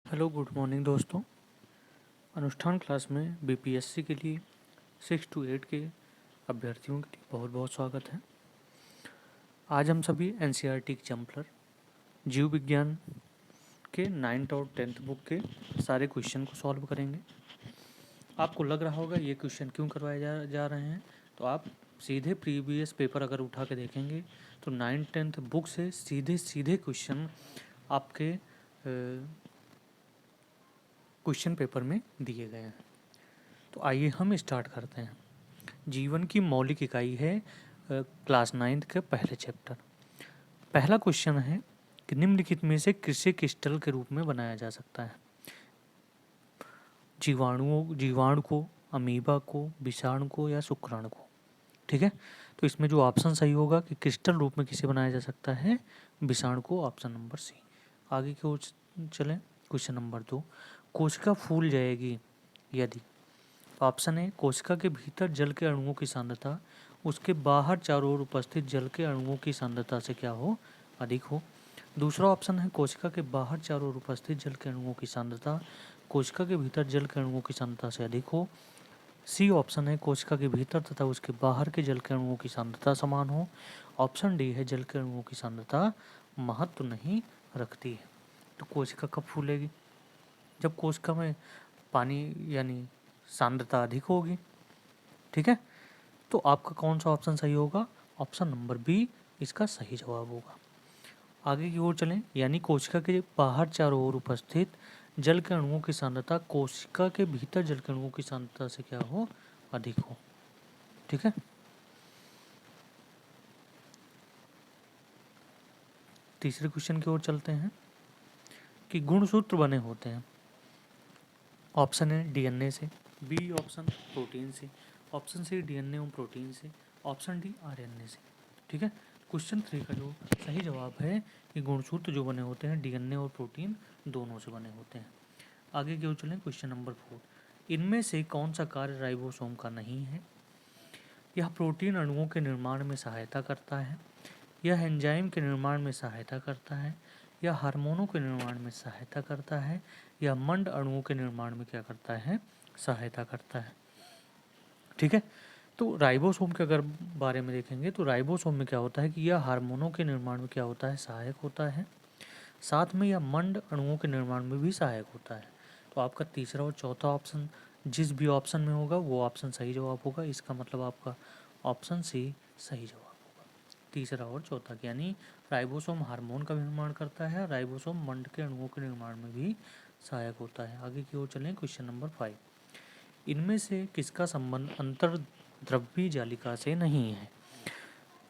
Hello good morning दोस्तों। अनुष्ठान class में बीपीएससी के लिए 6 to 8 के अभ्यर्थियों के लिए बहुत बहुत स्वागत है। आज हम सभी एनसीईआरटी एग्जाम्पलर जीव विज्ञान के 9th और 10th बुक के सारे क्वेश्चन को सॉल्व करेंगे। आपको लग रहा होगा ये क्वेश्चन क्यों करवाए जा रहे हैं, तो आप सीधे प्रीवियस पेपर अगर उठा के देखेंगे तो 9th-10th बुक से सीधे सीधे क्वेश्चन आपके क्वेश्चन पेपर में दिए गए हैं। तो आइए हम स्टार्ट करते हैं। जीवन की मौलिक इकाई है क्लास 9th के पहले चैप्टर। पहला क्वेश्चन है कि निम्नलिखित में से किसे क्रिस्टल के रूप में बनाया जा सकता है? जीवाणु को, अमीबा को, विषाणु को या शुक्राणु को। ठीक है, तो इसमें जो ऑप्शन सही होगा कि क्रिस्टल रूप में किसे बनाया जा सकता है, विषाणु को, ऑप्शन नंबर सी। आगे की ओर चलें। क्वेश्चन नंबर 2, कोशिका फूल जाएगी यदि। ऑप्शन ए, कोशिका के भीतर जल के अणुओं की सांद्रता उसके बाहर चारों ओर उपस्थित जल के अणुओं की सांद्रता से क्या हो, अधिक हो। दूसरा ऑप्शन है, कोशिका के बाहर चारों ओर उपस्थित जल के अणुओं की सांद्रता कोशिका के भीतर जल के अणुओं की सांद्रता से अधिक हो। सी ऑप्शन है, कोशिका के भीतर तथा उसके बाहर के जल के अणुओं की सांद्रता समान हो। ऑप्शन डी है, जल के अणुओं की सांद्रता महत्व नहीं रखती है। तो कोशिका कब फूलेगी? जब कोशिका में पानी यानी सांद्रता अधिक होगी। ठीक है, तो आपका कौन सा ऑप्शन सही होगा? ऑप्शन नंबर बी इसका सही जवाब होगा। आगे की ओर चलें। यानी कोशिका के बाहर चारों ओर उपस्थित जल के अणुओं की सांद्रता कोशिका के भीतर जल के अणुओं की सांद्रता से क्या हो, अधिक हो। ठीक है, तीसरे क्वेश्चन की ओर चलते हैं कि गुणसूत्र बने होते हैं। ऑप्शन है डीएनए से, बी ऑप्शन प्रोटीन से, ऑप्शन सी डीएनए और प्रोटीन से, ऑप्शन डी आरएनए से। ठीक है, क्वेश्चन 3 का जो सही जवाब है कि गुणसूत्र जो बने होते हैं डीएनए और प्रोटीन दोनों से बने होते हैं। आगे की ओर चलें। क्वेश्चन नंबर 4, इनमें से कौन सा कार्य राइबोसोम का नहीं है? यह प्रोटीन अणुओं के निर्माण में सहायता करता है, यह एंजाइम के निर्माण में सहायता करता है, यह हार्मोनों के निर्माण में सहायता करता है, यह मंड अणुओं के निर्माण में क्या करता है, सहायता करता है। ठीक है, तो राइबोसोम के अगर बारे में देखेंगे तो राइबोसोम में क्या होता है कि यह हार्मोनों के निर्माण में क्या होता है, सहायक होता है। साथ में यह मंड अणुओं के निर्माण में भी सहायक होता है। तो आपका तीसरा और चौथा ऑप्शन जिस भी ऑप्शन में होगा वो ऑप्शन सही जवाब होगा। इसका मतलब आपका ऑप्शन सी सही जवाब होगा, तीसरा और चौथा। यानी राइबोसोम हार्मोन का निर्माण करता है, राइबोसोम मंड के अणुओं के निर्माण में भी सहायक होता है। आगे की ओर चलें। क्वेश्चन नंबर 5, इनमें से किसका संबंध अंतर्द्रव्यी जालिका से नहीं है?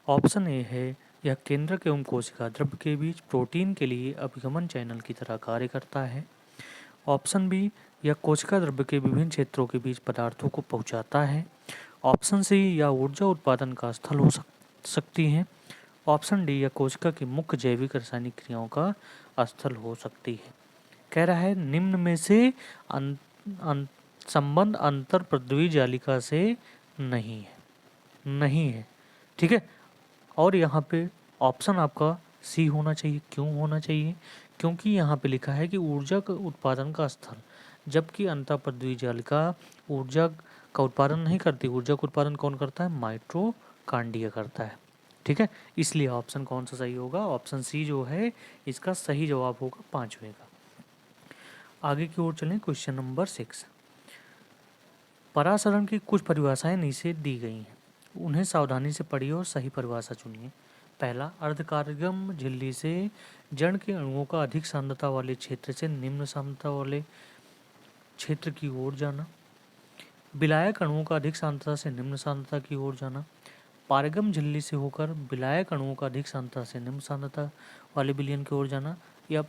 ऑप्शन ए है, यह केंद्रक एवं कोशिका द्रव्य के बीच प्रोटीन के लिए अभिगमन चैनल की तरह कार्य करता है। ऑप्शन बी, यह कोशिका द्रव्य के विभिन्न क्षेत्रों के बीच पदार्थों को पहुंचाता है। ऑप्शन सी, यह ऊर्जा उत्पादन का स्थल हो सकती है। ऑप्शन डी, यह कोशिका की मुख्य जैविक रासायनिक क्रियाओं का स्थल हो सकती है। कह रहा है निम्न में से संबंध अंतर पृथ्वी जालिका से नहीं है, नहीं है। ठीक है, और यहाँ पे ऑप्शन आपका सी होना चाहिए। क्यों होना चाहिए? क्योंकि यहाँ पे लिखा है कि ऊर्जा का उत्पादन का स्थल, जबकि अंतःपृथ्वी जालिका ऊर्जा का उत्पादन नहीं करती। ऊर्जा का उत्पादन कौन करता है? माइटोकांड्रिया करता है। ठीक है, इसलिए ऑप्शन कौन सा सही होगा? ऑप्शन सी जो है इसका सही जवाब होगा, पांचवें का। आगे की ओर चलें। क्वेश्चन नंबर 6, परासरण की कुछ परिभाषाएं नीचे दी गई हैं, उन्हें सावधानी से पढ़िए और सही परिभाषा चुनिए। पहला, अर्धकार्यगम झिल्ली से जड़ के अणुओं का अधिक सांद्रता वाले क्षेत्र से निम्न सांद्रता वाले क्षेत्र की ओर जाना। विलायक अणुओं का अधिक सांद्रता से निम्न सांद्रता की ओर जाना। पारगम झिल्ली से होकर विलायक अणुओं का अधिक सांद्रता से निम्न सांद्रता वाले विलयन की ओर जाना। या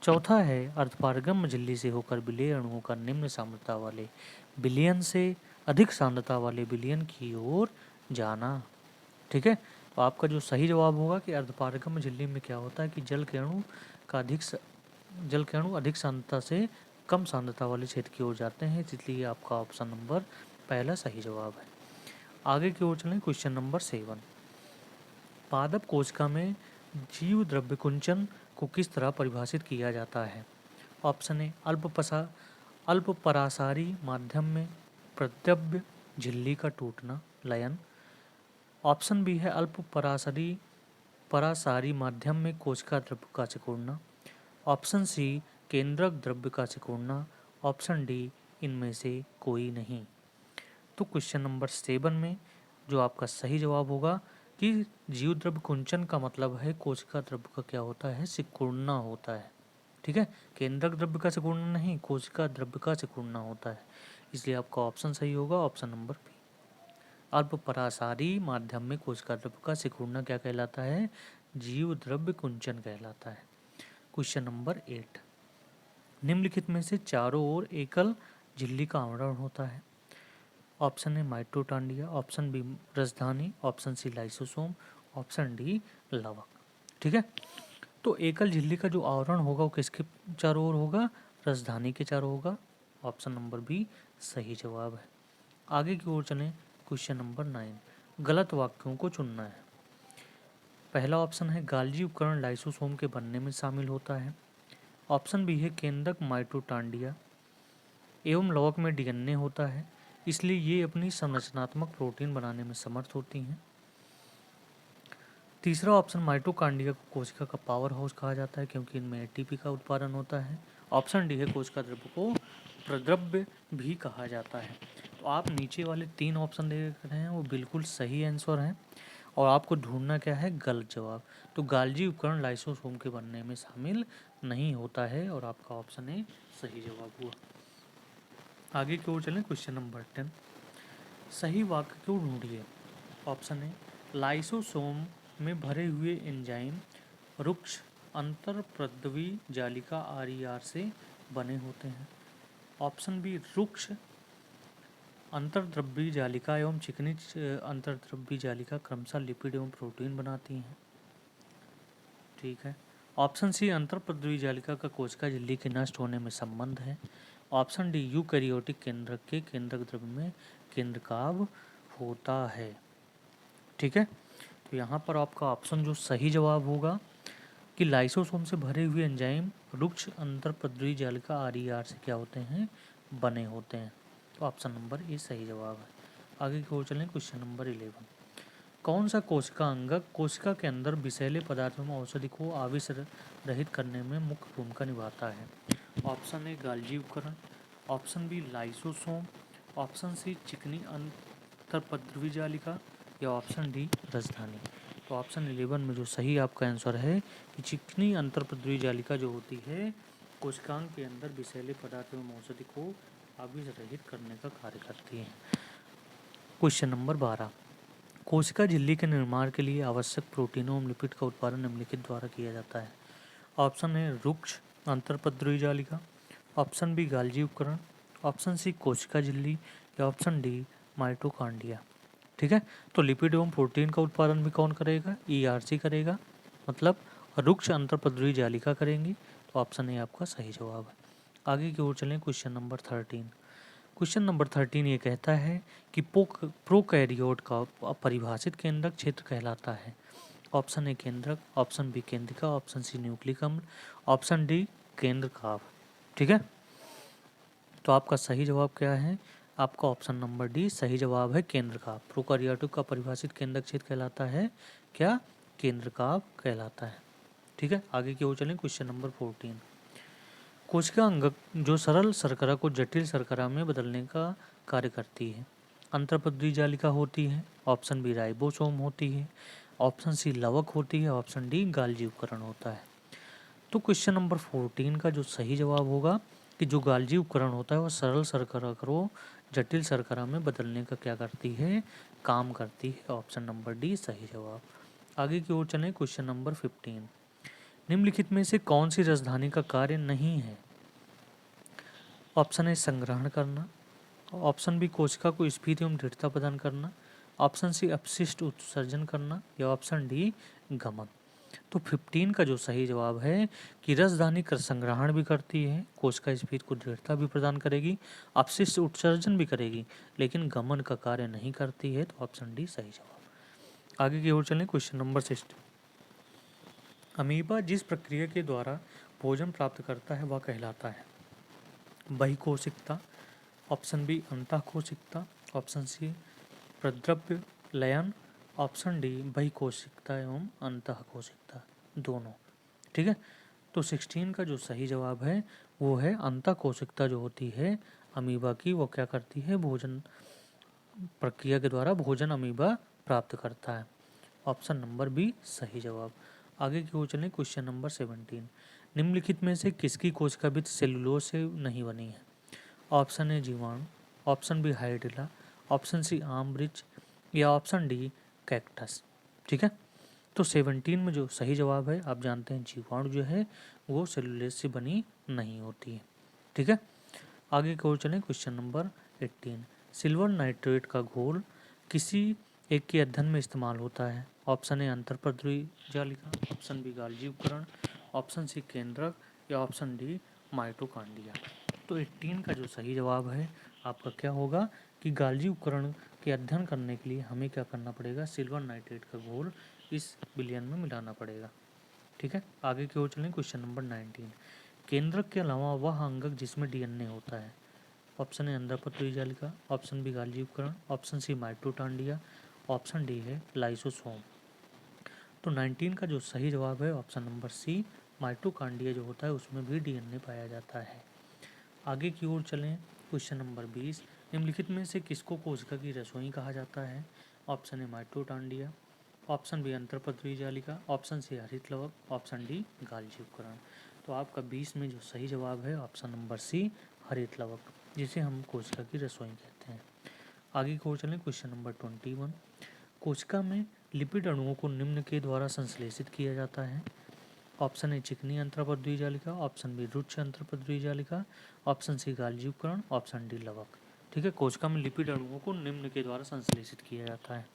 चौथा है, अर्धपारगम झिल्ली से होकर विलेय अणुओं का निम्न सांद्रता वाले विलयन से अधिक सांद्रता वाले विलयन की ओर जाना। ठीक है, तो आपका जो सही जवाब होगा कि अर्धपारगम झिल्ली में क्या होता है कि जल के अणु अधिक सांद्रता से कम सांद्रता वाले क्षेत्र की ओर जाते हैं, इसलिए आपका ऑप्शन नंबर पहला सही जवाब है। आगे की ओर चलें। क्वेश्चन नंबर 7, पादप कोशिका में जीव द्रव्य कुंचन को किस तरह परिभाषित किया जाता है? ऑप्शन ए अल्प परासारी माध्यम में प्रद्रव्य झिल्ली का टूटना लयन। ऑप्शन बी है अल्प परासारी माध्यम में कोशिका द्रव्य का सिकुड़ना। ऑप्शन सी केंद्रक द्रव्य का सिकुड़ना। ऑप्शन डी इनमें से कोई नहीं। तो क्वेश्चन नंबर 7 में जो आपका सही जवाब होगा कि जीव द्रव्य कुंचन का मतलब है कोशिका द्रव्य का क्या होता है, सिकुड़ना होता है। ठीक है, केंद्रक द्रव्य का सिकुड़ना नहीं, कोशिका द्रव्य का सिकुड़ना होता है। इसलिए आपका ऑप्शन सही होगा ऑप्शन नंबर बी। अल्प परासारी माध्यम में कोशिका द्रव्य का सिकुड़ना क्या कहलाता है, जीव द्रव्य कुंचन कहलाता है। क्वेश्चन नंबर 8, निम्नलिखित में से चारों ओर एकल झिल्ली का आवरण होता है। Option A mitochondria, option B राजधानी, option C lysosome, option D लवक। ठीक है, तो एकल झिल्ली का जो आवरण होगा वो किसके चारों ओर होगा, राजधानी के चारों होगा। ऑप्शन नंबर बी सही जवाब है। आगे की ओर चलें, क्वेश्चन नंबर 9, गलत वाक्यों को चुनना है। पहला ऑप्शन है गाल्जी उपकरण लाइसोसोम के बनने में शामिल होता है। ऑप्शन बी है केंद्रक माइटोकॉन्ड्रिया एवं लवक में डीएनए होता है, इसलिए ये अपनी संरचनात्मक प्रोटीन बनाने में समर्थ होती हैं। तीसरा ऑप्शन माइटोकॉन्ड्रिया को कोशिका का पावर हाउस कहा जाता है क्योंकि इनमें एटीपी का उत्पादन होता है। ऑप्शन डी है कोशिका द्रव्य को प्रद्रव्य भी कहा जाता है। तो आप नीचे वाले 3 ऑप्शन देख रहे हैं वो बिल्कुल सही आंसर हैं और आपको ढूंढना क्या है, गलत जवाब। तो गाल्जी उपकरण लाइसोसोम के बनने में शामिल नहीं होता है और आपका ऑप्शन ए सही जवाब हुआ। आगे की ओर चलें, क्वेश्चन नंबर 10, सही वाक्य क्यों ढूंढिए। ऑप्शन ए लाइसोसोम में भरे हुए एंजाइम रुक्ष अंतरप्रद्रवी जालिका आरईआर से बने होते हैं। ऑप्शन बी रुक्ष अंतर्द्रव्यी जालिका एवं चिकनी अंतर्द्रव्यी जालिका क्रमशः लिपिड एवं प्रोटीन बनाती हैं। ठीक है, ऑप्शन सी अंतर्प्रद्रवी जालिका का कोशिका झिल्ली के नष्ट होने में संबंध है। ऑप्शन डी यूकैरियोटिक केंद्रक के केंद्रक द्रव्य में केंद्रकाव होता है। ठीक है, तो यहाँ पर आपका ऑप्शन जो सही जवाब होगा कि लाइसोसोम से भरे हुए एंजाइम रुक्ष अंतर्प्रद्रवी जालिका आरईआर से क्या होते हैं, बने होते हैं। तो ऑप्शन नंबर ए सही जवाब है। आगे की ओर चलें, क्वेश्चन नंबर 11, कौन सा कोशिका अंगक कोशिका के अंदर विषैले पदार्थों में औषधि को आविष रहित करने में मुख्य भूमिका निभाता है। ऑप्शन ए गाल्जी उपकरण, option B lysosome, option C चिकनी अंतर्प्रद्रवी जालिका या ऑप्शन डी राजधानी। तो ऑप्शन 11 में जो सही आपका आंसर है कि चिकनी अंतर्प्रद्रवी जालिका जो होती है कोशिकांग के अंदर विषैले पदार्थों में औषधि को आविष रहित करने का कार्य करती है। क्वेश्चन नंबर 12, कोशिका झिल्ली के निर्माण के लिए आवश्यक प्रोटीनों एवं लिपिड का उत्पादन निम्नलिखित द्वारा किया जाता है। ऑप्शन है रुक्ष अंतर्प्रद्रवी जालिका, ऑप्शन बी गाल्जी उपकरण, ऑप्शन सी कोशिका झिल्ली या ऑप्शन डी माइटोकॉन्ड्रिया। ठीक है, तो लिपिड एवं प्रोटीन का उत्पादन भी कौन करेगा, ईआरसी करेगा, मतलब रुक्ष अंतर्प्रद्रवी जालिका करेंगी। तो ऑप्शन ए आपका सही जवाब है। आगे की ओर चलें, क्वेश्चन नंबर 13। क्वेश्चन नंबर 13 ये कहता है कि प्रोकैरियोट का परिभाषित केंद्रक क्षेत्र कहलाता है। ऑप्शन ए केंद्रक, ऑप्शन बी केंद्रिका, ऑप्शन सी न्यूक्लिक अम्ल, ऑप्शन डी केंद्रकाव। ठीक है, तो आपका सही जवाब क्या है, आपका ऑप्शन नंबर डी सही जवाब है, केंद्रकाव। प्रोकैरियोट का परिभाषित केंद्रक क्षेत्र कहलाता है क्या, केंद्रकाव कहलाता है। ठीक है, आगे की ओर चलें, क्वेश्चन नंबर 14। कोशिका अंगक जो सरल शर्करा को जटिल शर्करा में बदलने का कार्य करती है, अंतर्प्रद्रवी जालिका होती है, ऑप्शन बी राइबोसोम होती है, ऑप्शन सी लवक होती है, ऑप्शन डी गाल्जी उपकरण होता है। तो क्वेश्चन नंबर 14 का जो सही जवाब होगा कि जो गाल्जी उपकरण होता है वह सरल शर्करा को जटिल शर्करा में बदलने का क्या करती है, काम करती है। ऑप्शन नंबर डी सही जवाब। आगे की ओर चलें, क्वेश्चन नंबर 15। निम्नलिखित में से कौन सी राजधानी का कार्य नहीं है। ऑप्शन ए संग्रहण करना, ऑप्शन बी कोशिका को स्फीति एवं दृढ़ता प्रदान करना, ऑप्शन सी अपशिष्ट उत्सर्जन करना या ऑप्शन डी गमन। तो 15 का जो सही जवाब है कि राजधानी कर संग्रहण भी करती है, कोशिका स्फीति को दृढ़ता भी प्रदान करेगी, अपशिष्ट उत्सर्जन भी करेगी, लेकिन गमन का कार्य नहीं करती है। तो ऑप्शन डी सही जवाब। आगे की ओर चलें, क्वेश्चन नंबर 16। अमीबा जिस प्रक्रिया के द्वारा भोजन प्राप्त करता है वह कहलाता है बहिकोशिकता, ऑप्शन बी अंतःकोशिकता, ऑप्शन सी प्रद्रव्य लयन, ऑप्शन डी बहिकोशिकता एवं अंतःकोशिकता दोनों। ठीक है, तो 16 का जो सही जवाब है वो है अंतःकोशिकता जो होती है अमीबा की, वो क्या करती है, भोजन प्रक्रिया के द्वारा भोजन अमीबा प्राप्त करता है। ऑप्शन नंबर बी सही जवाब। आगे की ओर चलें, क्वेश्चन नंबर 17। निम्नलिखित में से किसकी कोशिका भित्ति सेलुलोज से नहीं बनी है? ऑप्शन ए जीवाणु, option B hydrilla, option C आम वृक्ष या ऑप्शन डी कैक्टस। ठीक है, तो 17 में जो सही जवाब है, आप जानते हैं जीवाणु जो है वो सेलुलोज से बनी नहीं होती है। ठीक है, आगे की ओर चलें, क्वेश्चन नंबर 18। सिल्वर नाइट्रेट का घोल किसी एक के अध्ययन में इस्तेमाल होता है? ऑप्शन ए अंतर्पद्रवी जालिका, ऑप्शन बी गाल्जी उपकरण, ऑप्शन सी केंद्रक या ऑप्शन डी माइटोकांड्रिया। तो 18 का जो सही जवाब है आपका क्या होगा कि गाल्जी उपकरण के अध्ययन करने के लिए हमें क्या करना पड़ेगा, सिल्वर नाइट्रेट का घोल इस विलयन में मिलाना पड़ेगा। ठीक है, आगे की ओर चलें, क्वेश्चन नंबर 19। केंद्रक के अलावा वह अंगक जिसमें डीएनए होता है? ऑप्शन ए अंतःपद्रवी जालिका, ऑप्शन बी गाल्जी उपकरण, option C mitochondria, option D है लाइसोसोम। तो 19 का जो सही जवाब है ऑप्शन नंबर सी माइटोकांड्रिया जो होता है उसमें भी डीएनए पाया जाता है। आगे की ओर चलें, क्वेश्चन नंबर 20। निम्नलिखित में से किसको कोशिका की रसोई कहा जाता है? Option A mitochondria, option B अंतर्पद्रवी जालिका, ऑप्शन सी हरित लवक, ऑप्शन डी गाल्जी उपकरण। तो आपका 20 में जो सही जवाब है ऑप्शन नंबर सी हरित लवक, जिसे हम कोशिका की रसोई कहते हैं। आगे की ओर चलें, क्वेश्चन नंबर 21। कोशिका में लिपिड अणुओं को निम्न के द्वारा संश्लेषित किया जाता है? ऑप्शन ए चिकनी अंतर्पद्रवी जालिका, ऑप्शन बी रुक्ष अंतर्पद्रवी जालिका, ऑप्शन सी गाल्जी उपकरण, ऑप्शन डी लवक। ठीक है, कोशिका में लिपिड अणुओं को निम्न के द्वारा संश्लेषित किया जाता है।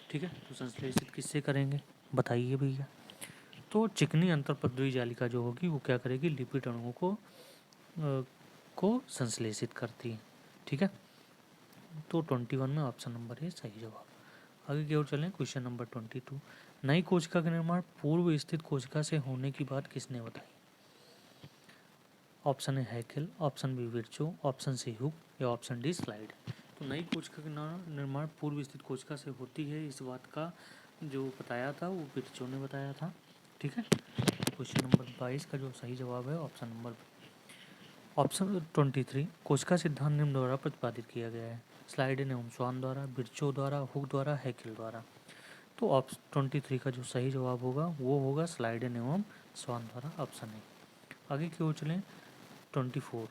ठीक है, तो संश्लेषित किससे करेंगे बताइए भैया? तो चिकनी अंतर्पद्रवी जालिका जो होगी वो क्या करेगी, लिपिड अणुओं को संश्लेषित करती है। ठीक है, तो 21 में ऑप्शन नंबर ए सही जवाब। आगे की ओर चलें, क्वेश्चन नंबर 22। नई कोशिका का निर्माण पूर्व स्थित कोशिका से होने की बात किसने बताई? Option A Haeckel, option B Virchow, option C Hooke या ऑप्शन डी स्लाइड। तो नई कोशिका का निर्माण पूर्व स्थित कोशिका से होती है, इस बात का जो बताया था वो विर्चो ने बताया था। ठीक है, क्वेश्चन नंबर 22 का जो सही जवाब है ऑप्शन नंबर बी। ऑप्शन 23। कोशिका सिद्धांत निम्न द्वारा प्रतिपादित किया गया है? स्लाइडेन एवं स्वान द्वारा, विर्चो द्वारा, हुक द्वारा, हैकेल द्वारा। तो ऑप्शन 23 का जो सही जवाब होगा वो होगा स्लाइडेन एवं स्वान द्वारा, ऑप्शन ए। आगे की ओर चलें, 24।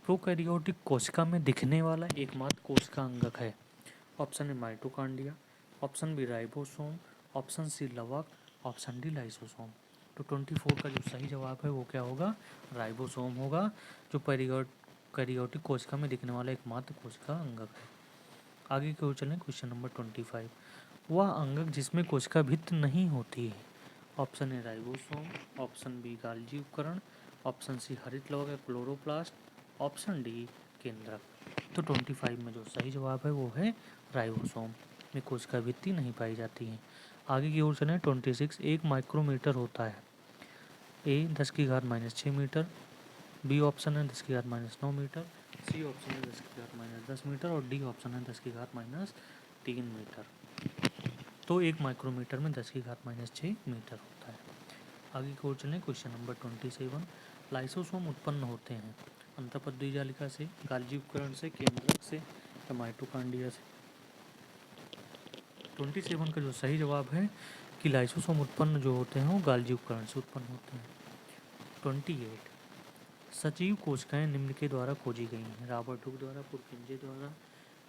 प्रोकैरियोटिक कोशिका में दिखने वाला एकमात्र कोशिका अंगक है? Option A mitochondria, option B ribosome, option C लवक, ऑप्शन डी लाइसोसोम। तो 24 का जो सही जवाब है वो क्या होगा, राइबोसोम होगा, जो कैरियोटिक कोशिका में दिखने वाला एकमात्र कोशिका अंगक है। आगे की ओर चलें, क्वेश्चन नंबर 25। वह अंगक जिसमें कोशिका भित्ति नहीं होती है? Option A ribosome, option B Golgi उपकरण, ऑप्शन सी हरित लवक या क्लोरोप्लास्ट, ऑप्शन डी केंद्रक। तो 25 में जो सही जवाब है वो है राइबोसोम में कोशिका भित्ति नहीं पाई जाती है। आगे की ओर चलें, 26। एक माइक्रोमीटर होता है? ए 10⁻⁻6 मीटर, बी ऑप्शन है 10⁻⁹ मीटर, सी ऑप्शन है 10⁻10 मीटर और डी ऑप्शन है 10⁻3 मीटर। तो एक माइक्रोमीटर में 10⁻6 मीटर होता है। आगे की ओर चलें, क्वेश्चन नंबर 27। लाइसोसोम उत्पन्न होते हैं अंतःपद्रवी जालिका से, गाल्जी उपकरण से, केंद्रक से या माइटोकांड्रिया से? 27 का जो सही जवाब है कि लाइसोसोम उत्पन्न जो होते हैं वो गाल्जी उपकरण से उत्पन्न होते हैं। 28। सजीव कोशिकाएं निम्न के द्वारा खोजी गई हैं? रॉबर्ट हुक द्वारा, पुरकिंजे द्वारा,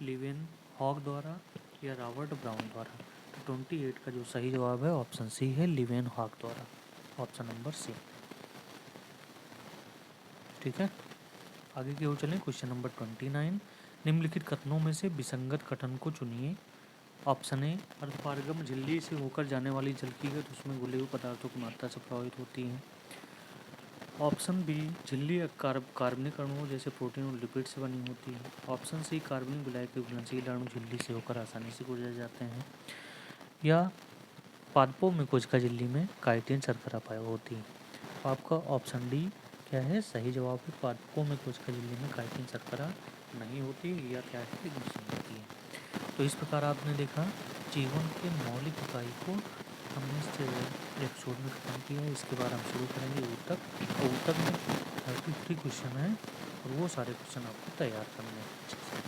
लिवेन हॉक द्वारा या रॉबर्ट ब्राउन द्वारा? तो 28 का जो सही जवाब है ऑप्शन सी है, लिवेन हॉक द्वारा, ऑप्शन नंबर सी। ठीक है, आगे की ओर चलें, क्वेश्चन नंबर 29। निम्नलिखित कथनों में से विसंगत कथन को चुनिए। ऑप्शन ए अर्धपारगम झिल्ली से होकर जाने वाली जल की है तो उसमें घुले हुए पदार्थों की मात्रा से प्रभावित होती है। ऑप्शन बी झिल्ली कार्बनिक अणुओं जैसे प्रोटीन और लिपिड से बनी होती है। ऑप्शन सी कार्बनिक विलायक के घुलनशील अणु झिल्ली से होकर आसानी से गुजर जाते हैं। या पादपों में कोशिका झिल्ली में काइटिन शर्करा पाया होती है। आपका ऑप्शन डी क्या है सही जवाब है। पादपों में कोशिका झिल्ली में काइटिन शर्करा नहीं होती या क्या है नहीं होती है। तो इस प्रकार आपने देखा जीवन के मौलिक इकाई को हमने इस एपिसोड में खत्म किया है। इसके बाद हम शुरू करेंगे ऊतक। और ऊतक में 33 क्वेश्चन है और वो सारे क्वेश्चन आपको तैयार करने हैं।